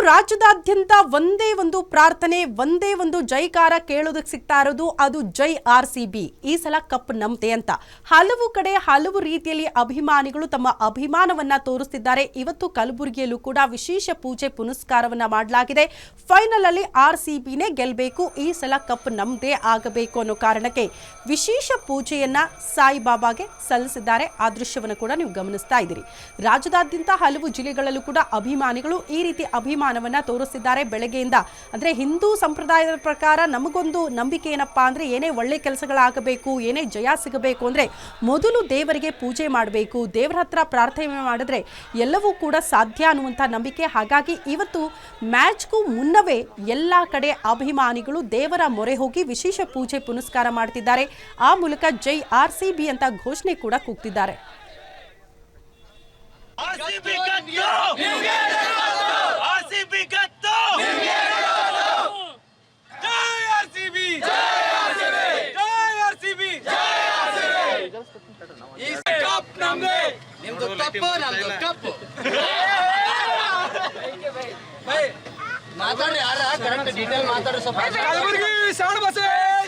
ರಾಜ್ಯದಾದ್ಯಂತ ಒಂದೇ ಒಂದು ಪ್ರಾರ್ಥನೆ, ಒಂದೇ ಒಂದು ಜೈಕಾರ ಕೇಳೋದಕ್ಕೆ ಸಿಗ್ತಾ ಇರೋದು, ಅದು ಜೈ RCB. ಈ ಸಲ ಕಪ್ ನಮ್ದೆ ಅಂತ ಹಲವು ಕಡೆ ಹಲವು ರೀತಿಯಲ್ಲಿ ಅಭಿಮಾನಿಗಳು ತಮ್ಮ ಅಭಿಮಾನವನ್ನ ತೋರಿಸುತ್ತಿದ್ದಾರೆ. ಇವತ್ತು ಕಲಬುರಗಿಯಲ್ಲೂ ಕೂಡ ವಿಶೇಷ ಪೂಜೆ ಪುನಸ್ಕಾರವನ್ನ ಮಾಡಲಾಗಿದೆ. ಫೈನಲ್ ಅಲ್ಲಿ RCBನೇ ಗೆಲ್ಲಬೇಕು, ಈ ಸಲ ಕಪ್ ನಮ್ದೇ ಆಗಬೇಕು ಅನ್ನೋ ಕಾರಣಕ್ಕೆ ವಿಶೇಷ ಪೂಜೆಯನ್ನ ಸಾಯಿಬಾಬಾಗೆ ಸಲ್ಲಿಸಿದ್ದಾರೆ. ಆ ದೃಶ್ಯವನ್ನು ಕೂಡ ನೀವು ಗಮನಿಸ್ತಾ ಇದ್ದೀರಿ. ರಾಜ್ಯದಾದ್ಯಂತ ಹಲವು ಜಿಲ್ಲೆಗಳಲ್ಲೂ ಕೂಡ ಅಭಿಮಾನಿಗಳು ಈ ರೀತಿ ಅಭಿಮಾನವನ್ನ ತೋರಿಸಿದ್ದಾರೆ. ಬೆಳಗ್ಗೆಯಿಂದ ಅಂದ್ರೆ ಹಿಂದೂ ಸಂಪ್ರದಾಯದ ಪ್ರಕಾರ ನಮಗೊಂದು ನಂಬಿಕೆ ಏನಪ್ಪಾ ಅಂದ್ರೆ ಏನೇ ಒಳ್ಳೆ ಕೆಲಸಗಳಾಗಬೇಕು, ಏನೇ ಜಯ ಸಿಗಬೇಕು ಅಂದ್ರೆ ಮೊದಲು ದೇವರಿಗೆ ಪೂಜೆ ಮಾಡಬೇಕು, ದೇವರ ಹತ್ರ ಪ್ರಾರ್ಥನೆ ಮಾಡಿದ್ರೆ ಎಲ್ಲವೂ ಕೂಡ ಸಾಧ್ಯ ಅನ್ನುವಂಥ ನಂಬಿಕೆ. ಹಾಗಾಗಿ ಇವತ್ತು ಮ್ಯಾಚ್ಗೂ ಮುನ್ನವೇ ಎಲ್ಲ ಕಡೆ ಅಭಿಮಾನಿಗಳು ದೇವರ ಮೊರೆ ಹೋಗಿ ವಿಶೇಷ ಪೂಜೆ ಪುನಸ್ಕಾರ ಮಾಡ್ತಿದ್ದಾರೆ. ಆ ಮೂಲಕ ಜೈ RCB ಅಂತ ಘೋಷಣೆ ಕೂಡ ಕೂಗ್ತಿದ್ದಾರೆ. ಮಾತಾಡ್ರಿ, ಯಾರ ಕರೆಕ್ಟ್ ಡೀಟೇಲ್ ಮಾತಾಡ್ರಿ. ಸ್ವಲ್ಪ ಕಲಬುರಗಿ ಶಾಣ ಬಸವೇಶ್ವರ